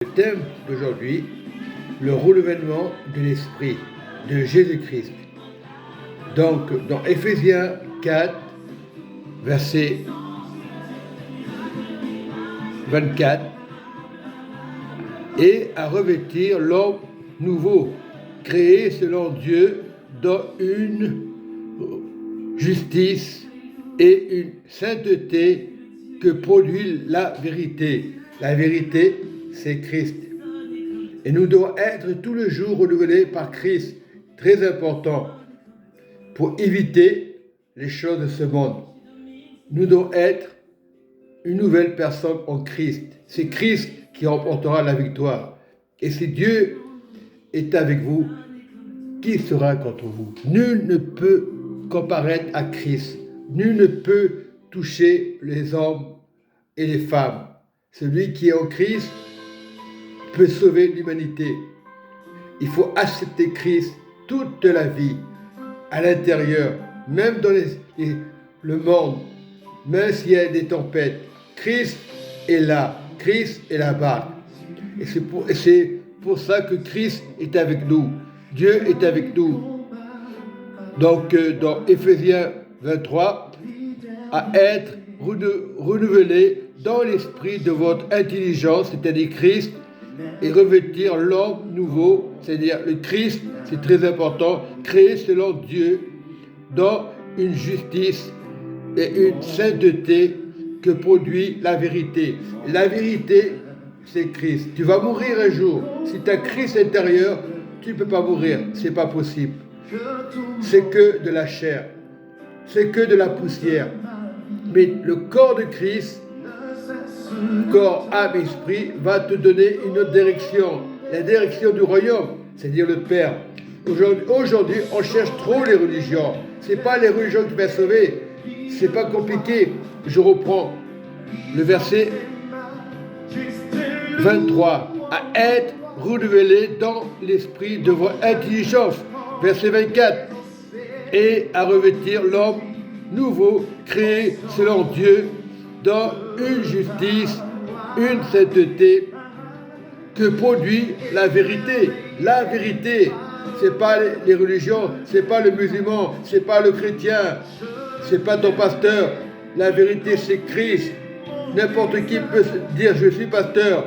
Le thème d'aujourd'hui, le renouvellement de l'esprit de Jésus-Christ. Donc, dans Éphésiens 4, verset 24, et à revêtir l'homme nouveau, créé selon Dieu dans une justice et une sainteté que produit la vérité. La vérité, c'est Christ. Et nous devons être tous les jours renouvelés par Christ, très important, pour éviter les choses de ce monde. Nous devons être une nouvelle personne en Christ. C'est Christ qui remportera la victoire. Et si Dieu est avec vous, qui sera contre vous? Nul ne peut comparaître à Christ. Nul ne peut toucher les hommes et les femmes. Celui qui est en Christ peut sauver l'humanité. Il faut accepter Christ toute la vie, à l'intérieur, même dans le monde, même s'il y a des tempêtes. Christ est là, Christ est là-bas. Et c'est pour ça que Christ est avec nous. Dieu est avec nous. Donc, dans Éphésiens 23, à être renouvelé dans l'esprit de votre intelligence, c'est-à-dire Christ, et revêtir l'homme nouveau, c'est-à-dire le Christ, c'est très important, créé selon Dieu, dans une justice et une sainteté que produit la vérité. La vérité, c'est Christ. Tu vas mourir un jour. Si tu as Christ intérieur, tu ne peux pas mourir. C'est pas possible. C'est que de la chair. C'est que de la poussière. Mais le corps de Christ, corps, âme, esprit, va te donner une autre direction. La direction du royaume, c'est-à-dire le Père. Aujourd'hui, on cherche trop les religions. Ce n'est pas les religions qui vont sauver. C'est pas compliqué. Je reprends le verset 23. À être renouvelé dans l'esprit de votre intelligence. Verset 24. Et à revêtir l'homme nouveau, créé selon Dieu, dans une justice, une sainteté que produit la vérité. La vérité, c'est pas les religions, c'est pas le musulman, c'est pas le chrétien, c'est pas ton pasteur. La vérité, c'est Christ. N'importe qui peut dire je suis pasteur.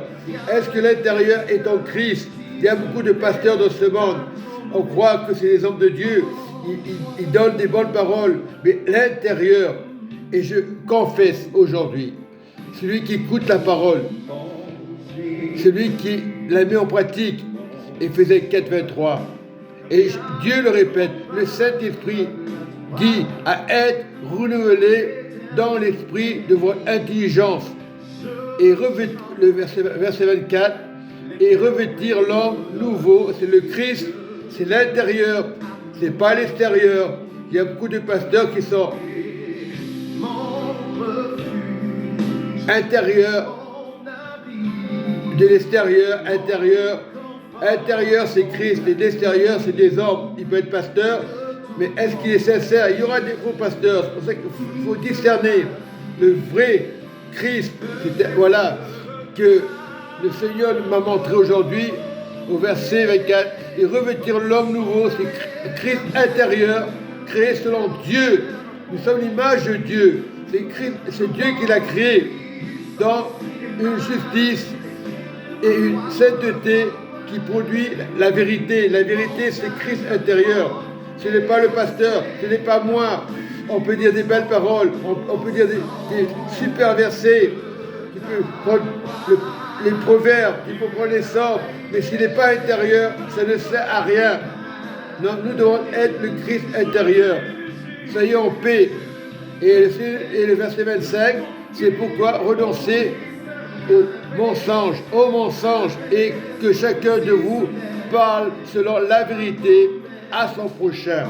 Est-ce que l'intérieur est en Christ? Il y a beaucoup de pasteurs dans ce monde. On croit que c'est les hommes de Dieu. Ils donnent des bonnes paroles, mais l'intérieur, et je confesse aujourd'hui, celui qui écoute la parole, celui qui la met en pratique, Éphésiens 4, 23, et Dieu le répète, le Saint-Esprit dit à être renouvelé dans l'esprit de votre intelligence, et le verset 24, et revêtir l'homme nouveau, c'est le Christ, c'est l'intérieur, c'est pas l'extérieur. Il y a beaucoup de pasteurs qui sont intérieur, de l'extérieur, intérieur. Intérieur, c'est Christ, et l'extérieur, c'est des hommes. Il peut être pasteur, mais est-ce qu'il est sincère? Il y aura des faux pasteurs. C'est pour ça qu'il faut discerner le vrai Christ. Voilà, que le Seigneur m'a montré aujourd'hui, au verset 24, et revêtir l'homme nouveau, c'est Christ intérieur, créé selon Dieu. Nous sommes l'image de Dieu. C'est Dieu qui l'a créé dans une justice et une sainteté qui produit la vérité. La vérité, c'est Christ intérieur. Ce n'est pas le pasteur, ce n'est pas moi. On peut dire des belles paroles, on peut dire des super versets. Tu peux prendre les proverbes, tu peux prendre les sorts, mais s'il n'est pas intérieur, ça ne sert à rien. Non, nous devons être le Christ intérieur. Soyez en paix. Et le verset 25, c'est pourquoi renoncer au mensonge, et que chacun de vous parle selon la vérité à son prochain,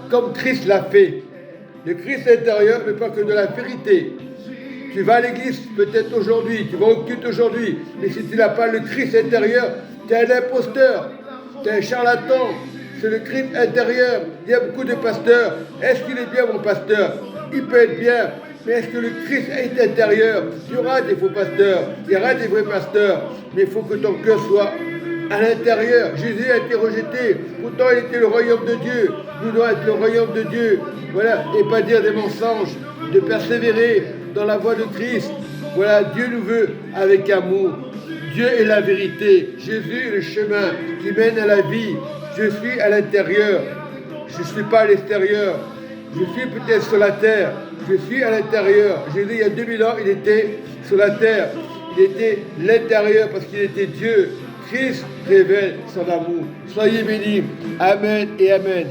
comme Christ l'a fait. Le Christ intérieur ne parle que de la vérité. Tu vas à l'église peut-être aujourd'hui, tu vas au culte aujourd'hui, mais si tu n'as pas le Christ intérieur, tu es un imposteur, tu es un charlatan. C'est le Christ intérieur. Il y a beaucoup de pasteurs. Est-ce qu'il est bien, mon pasteur? Il peut être bien, Mais est-ce que le Christ est intérieur? Il y aura des faux pasteurs, il y aura des vrais pasteurs, mais il faut que ton cœur soit à l'intérieur. Jésus a été rejeté, pourtant il était le royaume de Dieu. Nous devons être le royaume de Dieu, voilà, et pas dire des mensonges, de persévérer dans la voie de Christ. Voilà, Dieu nous veut avec amour. Dieu est la vérité, Jésus est le chemin qui mène à la vie. Je suis à l'intérieur, je ne suis pas à l'extérieur. Je suis peut-être sur la terre, je suis à l'intérieur. Jésus, il y a 2000 ans, il était sur la terre. Il était l'intérieur parce qu'il était Dieu. Christ révèle son amour. Soyez bénis. Amen et Amen.